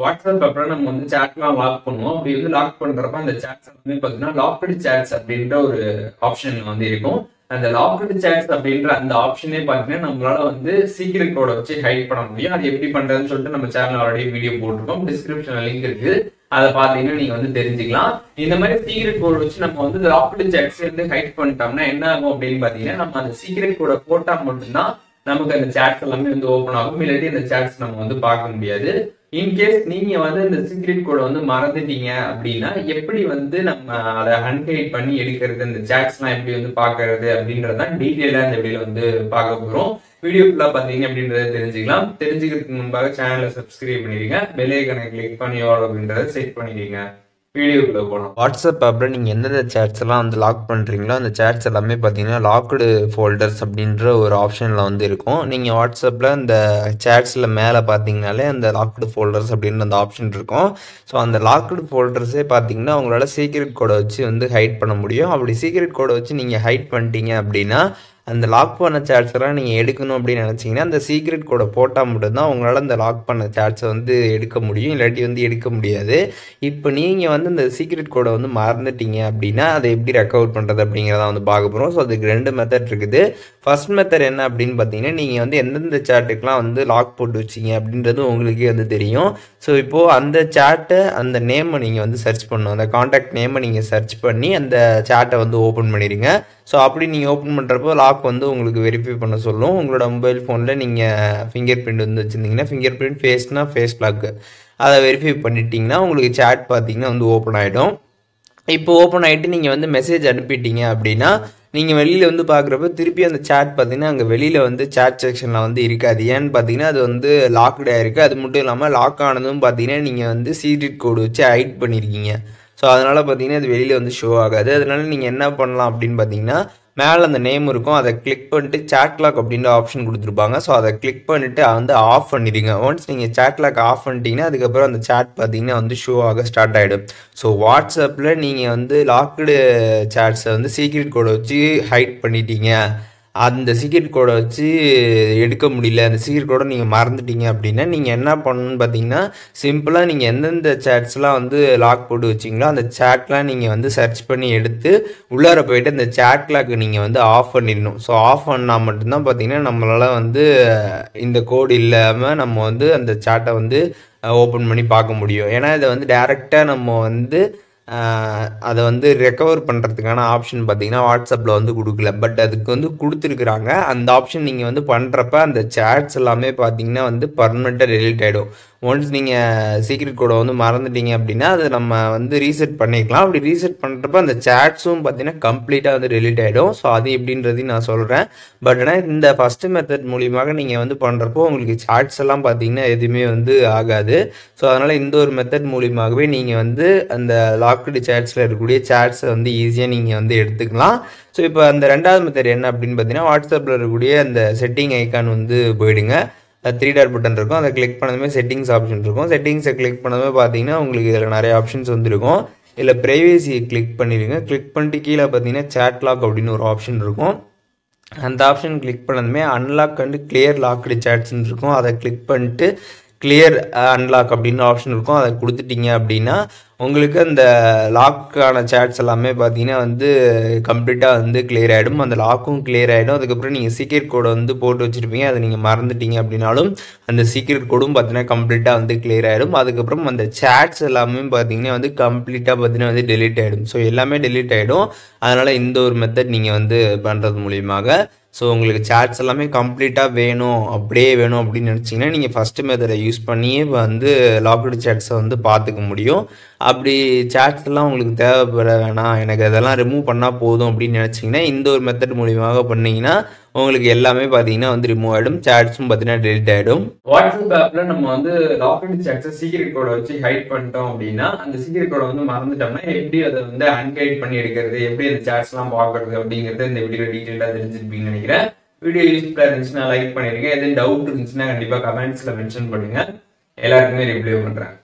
WhatsApp அப்புறம் நம்ம வந்து சேட்லாம் லாக் பண்ணுவோம். அப்படி வந்து லாக் பண்றப்ப அந்த சேட்ஸ் எல்லாமே பார்த்தீங்கன்னா லாக்டு சேட்ஸ் அப்படின்ற ஒரு ஆப்ஷன் வந்து இருக்கும். அந்த லாக்டு சேட்ஸ் அப்படின்ற அந்த ஆப்ஷனே பார்த்தீங்கன்னா நம்மளால வந்து சீக்ரெட் கோட வச்சு ஹைட் பண்ண முடியும். அது எப்படி பண்றதுன்னு சொல்லிட்டு நம்ம சேனல் ஆல்ரெடி வீடியோ போட்டிருக்கோம். டிஸ்கிரிப்ஷன்ல லிங்க் இருக்கு. அதை பார்த்தீங்கன்னா நீங்க வந்து தெரிஞ்சுக்கலாம். இந்த மாதிரி சீக்ரெட் கோட் வச்சு நம்ம வந்து லாக்டு சேட்ஸ் வந்து ஹைட் பண்ணிட்டோம்னா என்ன ஆகும் அப்படின்னு பார்த்தீங்கன்னா நம்ம அந்த சீக்ரெட் கோட போட்டா மட்டும்தான் நமக்கு அந்த சேட்ஸ் எல்லாமே வந்து ஓப்பன் ஆகும். இல்லாட்டி அந்த சேட்ஸ் நம்ம வந்து பார்க்க முடியாது. இன்கேஸ் நீங்க வந்து இந்த சீக்ரெட் கோட வந்து மறந்துட்டீங்க அப்படின்னா எப்படி வந்து நம்ம அதை அன்ஹைட் பண்ணி எடுக்கிறது, இந்த சாட்ஸ் எல்லாம் எப்படி வந்து பாக்குறது அப்படின்றதான் டீட்டெயிலா இந்த வீடியோல வந்து பார்க்க போறோம். வீடியோ ஃபுல்லா பாத்தீங்க அப்படின்றத தெரிஞ்சுக்கலாம். தெரிஞ்சுக்கிறதுக்கு முன்பாக சேனலை சப்ஸ்கிரைப் பண்ணிடுங்க, பெல் ஐகானை கிளிக் பண்ணி ஆல் அப்படின்றத செட் பண்ணிடுங்க. வீடியோக்குள்ள போகலாம். வாட்ஸ்அப் அப்புறம் நீங்கள் எந்தெந்த சேட்ஸ் எல்லாம் வந்து லாக் பண்ணுறீங்களோ அந்த சேட்ஸ் எல்லாமே பார்த்தீங்கன்னா லாக்டு ஃபோல்டர்ஸ் அப்படின்ற ஒரு ஆப்ஷனில் வந்து இருக்கும். நீங்கள் வாட்ஸ்அப்பில் இந்த சேட்ஸில் மேலே பார்த்தீங்கனாலே அந்த லாக்டு ஃபோல்டர்ஸ் அப்படின்ற அந்த ஆப்ஷன் இருக்கும். ஸோ அந்த லாக்டு ஃபோல்டர்ஸே பார்த்தீங்கன்னா உங்களால் சீக்ரெட் கோடை வச்சு வந்து ஹைட் பண்ண முடியும். அப்படி சீக்ரெட் கோடை வச்சு நீங்கள் ஹைட் பண்ணிட்டீங்க அப்படின்னா அந்த லாக் பண்ண சேட்ஸ்லாம் நீங்கள் எடுக்கணும் அப்படின்னு நினச்சிங்கன்னா அந்த சீக்ரெட் கோடை போட்டால் மட்டும்தான் உங்களால் அந்த லாக் பண்ண சேட்ஸை வந்து எடுக்க முடியும், இல்லாட்டி வந்து எடுக்க முடியாது. இப்போ நீங்கள் வந்து இந்த சீக்ரெட் கோடை வந்து மறந்துட்டீங்க அப்படின்னா அதை எப்படி ரெக்கவர் பண்ணுறது அப்படிங்கிறத வந்து பார்க்க போகிறோம். ஸோ அதுக்கு 2 மெத்தட் இருக்குது. ஃபர்ஸ்ட் மெத்தட் என்ன அப்படின்னு பார்த்தீங்கன்னா நீங்கள் வந்து எந்தெந்த சேட்டுக்கெலாம் வந்து லாக் போட்டு வச்சிங்க அப்படின்றது உங்களுக்கே வந்து தெரியும். ஸோ இப்போது அந்த சேட்டை அந்த நேமை நீங்கள் வந்து சர்ச் பண்ணணும். அந்த காண்டாக்ட் நேமை நீங்கள் சர்ச் பண்ணி அந்த சேட்டை வந்து ஓப்பன் பண்ணிடுங்க. ஸோ அப்படி நீங்கள் ஓப்பன் பண்ணுறப்போ லாக் வந்து உங்களுக்கு வெரிஃபை பண்ண சொல்லும். உங்களோட மொபைல் ஃபோனில் நீங்கள் ஃபிங்கர் பிரிண்ட் வந்து வச்சுருந்தீங்கன்னா ஃபிங்கர் பிரிண்ட், ஃபேஸ்னால் ஃபேஸ் லாக், அதை வெரிஃபை பண்ணிட்டீங்கன்னா உங்களுக்கு சேட் பார்த்தீங்கன்னா வந்து ஓப்பன் ஆகிடும். இப்போ ஓப்பன் ஆகிட்டு நீங்கள் வந்து மெசேஜ் அனுப்பிட்டீங்க அப்படின்னா நீங்கள் வெளியில் வந்து பார்க்குறப்ப திருப்பி அந்த சேட் பார்த்தீங்கன்னா அங்கே வெளியில் வந்து சேட் செக்ஷனில் வந்து இருக்காது. ஏன்னு பார்த்தீங்கன்னா அது வந்து லாக்டாக இருக்குது. அது மட்டும் இல்லாமல் லாக் ஆனதும் பார்த்தீங்கன்னா நீங்கள் வந்து சீக்ரெட் கோடு வச்சு ஹைட் பண்ணியிருக்கீங்க. ஸோ அதனால் பார்த்தீங்கன்னா அது வெளியில் வந்து ஷோ ஆகாது. அதனால நீங்கள் என்ன பண்ணலாம் அப்படின்னு பார்த்தீங்கன்னா மேலே அந்த நேம் இருக்கும், அதை கிளிக் பண்ணிட்டு சேட் லாக் அப்படின்ற ஆப்ஷன் கொடுத்துருப்பாங்க. ஸோ அதை கிளிக் பண்ணிவிட்டு வந்து ஆஃப் பண்ணிடுங்க. ஒன்ஸ் நீங்கள் சேட் லாக் ஆஃப் பண்ணிட்டீங்கன்னா அதுக்கப்புறம் அந்த சேட் பார்த்தீங்கன்னா வந்து ஷோ ஆக ஸ்டார்ட் ஆகிடும். ஸோ வாட்ஸ்அப்பில் நீங்கள் வந்து லாக்டு சேட்ஸை வந்து சீக்ரெட் கோடை வச்சு ஹைட் பண்ணிட்டீங்க, அந்த சீக்ரெட் கோடை வச்சு எடுக்க முடியல, அந்த சீக்ரெட் கோடை நீங்கள் மறந்துட்டீங்க அப்படின்னா நீங்கள் என்ன பண்ணணும்னு பார்த்தீங்கன்னா சிம்பிளாக நீங்கள் எந்தெந்த சேட்ஸ்லாம் வந்து லாக் போட்டு வச்சிங்களோ அந்த சேட்லாம் நீங்கள் வந்து சர்ச் பண்ணி எடுத்து உள்ளார போயிட்டு அந்த சேட் லாக் நீங்கள் வந்து ஆஃப் பண்ணிடணும். ஸோ ஆஃப் பண்ணால் மட்டும்தான் பார்த்தீங்கன்னா நம்மளால் வந்து இந்த கோடு இல்லாமல் நம்ம வந்து அந்த சேட்டை வந்து ஓப்பன் பண்ணி பார்க்க முடியும். ஏன்னா இதை வந்து டைரெக்டாக நம்ம வந்து அதை வந்து ரெக்கவர் பண்ணுறதுக்கான ஆப்ஷன் பார்த்தீங்கன்னா வாட்ஸ்அப்பில் வந்து கொடுக்கல. பட் அதுக்கு வந்து கொடுத்துருக்குறாங்க. அந்த ஆப்ஷன் நீங்கள் வந்து பண்ணுறப்ப அந்த சேட்ஸ் எல்லாமே பார்த்தீங்கன்னா வந்து பர்மனெண்ட்டாக டெலீட் ஆகிடும். ஒன்ஸ் நீங்கள் சீக்ரெட் கோடை வந்து மறந்துட்டீங்க அப்படின்னா அதை நம்ம வந்து ரீசெட் பண்ணிக்கலாம். அப்படி ரீசெட் பண்ணுறப்ப அந்த சேட்ஸும் பார்த்தீங்கன்னா கம்ப்ளீட்டாக வந்து டெலீட் ஆகிடும். ஸோ அது எப்படின்றதையும் நான் சொல்கிறேன். பட் ஆனால் இந்த ஃபஸ்ட்டு மெத்தட் மூலியமாக நீங்கள் வந்து பண்ணுறப்போ உங்களுக்கு சேட்ஸ் எல்லாம் பார்த்தீங்கன்னா எதுவுமே வந்து ஆகாது. ஸோ அதனால் இந்த ஒரு மெத்தட் மூலியமாகவே நீங்கள் வந்து அந்த லாக்டு சேட்ஸில் இருக்கக்கூடிய சேட்ஸை வந்து ஈஸியாக நீங்கள் வந்து எடுத்துக்கலாம். ஸோ இப்போ அந்த 2வது மெத்தட் என்ன அப்படின்னு பார்த்தீங்கன்னா வாட்ஸ்அப்பில் இருக்கக்கூடிய அந்த செட்டிங் ஐக்கான் வந்து போயிடுங்க. 3 டாட் பட்டன் இருக்கும், அதை கிளிக் பண்ணதுமே செட்டிங்ஸ் ஆப்ஷன் இருக்கும். செட்டிங்ஸை கிளிக் பண்ணதுமே பார்த்தீங்கன்னா உங்களுக்கு இதில் நிறைய ஆப்ஷன்ஸ் வந்துருக்கும். இதில் ப்ரைவேசியை கிளிக் பண்ணிடுங்க. கிளிக் பண்ணிட்டு கீழே பார்த்தீங்கன்னா சேட் லாக் அப்படின்னு ஒரு ஆப்ஷன் இருக்கும். அந்த ஆப்ஷன் கிளிக் பண்ணதுமே அன்லாக் அண்ட் கிளியர் லாக்டு சேட்ஸ்ன்னு இருக்கும். அதை கிளிக் பண்ணிட்டு கிளியர் அன்லாக் அப்படின்னு ஆப்ஷன் இருக்கும். அதை கொடுத்துட்டீங்க அப்படின்னா உங்களுக்கு அந்த லாக்கான சேட்ஸ் எல்லாமே பார்த்தீங்கன்னா வந்து கம்ப்ளீட்டாக வந்து கிளியர் ஆகிடும். அந்த லாக்கும் கிளியர் ஆகிடும். அதுக்கப்புறம் நீங்கள் சீக்ரெட் கோடை வந்து போட்டு வச்சுருப்பீங்க, அதை நீங்கள் மறந்துட்டீங்க அப்படின்னாலும் அந்த சீக்ரெட் கோடும் பார்த்தீங்கன்னா கம்ப்ளீட்டாக வந்து கிளியர் ஆகிடும். அதுக்கப்புறம் அந்த சேட்ஸ் எல்லாமே பார்த்தீங்கன்னா வந்து கம்ப்ளீட்டாக பார்த்தீங்கன்னா வந்து டெலீட் ஆகிடும். ஸோ எல்லாமே டெலீட் ஆகிடும். அதனால் இந்த ஒரு மெத்தட் நீங்கள் வந்து பண்ணுறது மூலியமாக ஸோ உங்களுக்கு சேட்ஸ் எல்லாமே கம்ப்ளீட்டாக வேணும், அப்படியே வேணும் அப்படின்னு நினச்சிங்கன்னா நீங்கள் ஃபஸ்ட்டு மெத்தடை யூஸ் பண்ணியே வந்து லாக்டு சேட்ஸை வந்து பார்த்துக்க முடியும். அப்படி சேட்ஸ் எல்லாம் உங்களுக்கு தேவைப்பட வேணாம், எனக்கு அதெல்லாம் ரிமூவ் பண்ணால் போதும் அப்படின்னு நினச்சிங்கன்னா இந்த ஒரு மெத்தட் மூலியமாக பண்ணிங்கன்னா உங்களுக்கு எல்லாமே பார்த்தீங்கன்னா வந்து ரிமூவ் ஆகிடும். சேட்ஸும் பார்த்தீங்கன்னா டெலிட் ஆகிடும். வாட்ஸ்அப் ஆப்பில் நம்ம வந்து லாக்டு சேட்ஸை சீக்ரெட் கோடை வச்சு ஹைட் பண்ணிட்டோம் அப்படின்னா அந்த சீக்ரெட் கோடை வந்து மறந்துட்டோம்னா எப்படி அதை வந்து அன்ஹைட் பண்ணி எடுக்கிறது, எப்படி அந்த சேட்ஸ்லாம் பார்க்கறது அப்படிங்கிறது இந்த வீடியோ டீட்டெயிலாக தெரிஞ்சிருப்பீங்கன்னு நினைக்கிறேன். வீடியோ யூஸ்ஃபுல்லாக இருந்துச்சுன்னா லைக் பண்ணிடுங்க. எதுவும் டவுட் இருந்துச்சுன்னா கண்டிப்பாக கமெண்ட்ஸில் மென்ஷன் பண்ணுங்க. எல்லாருக்குமே ரிப்ளை பண்ணுறேன்.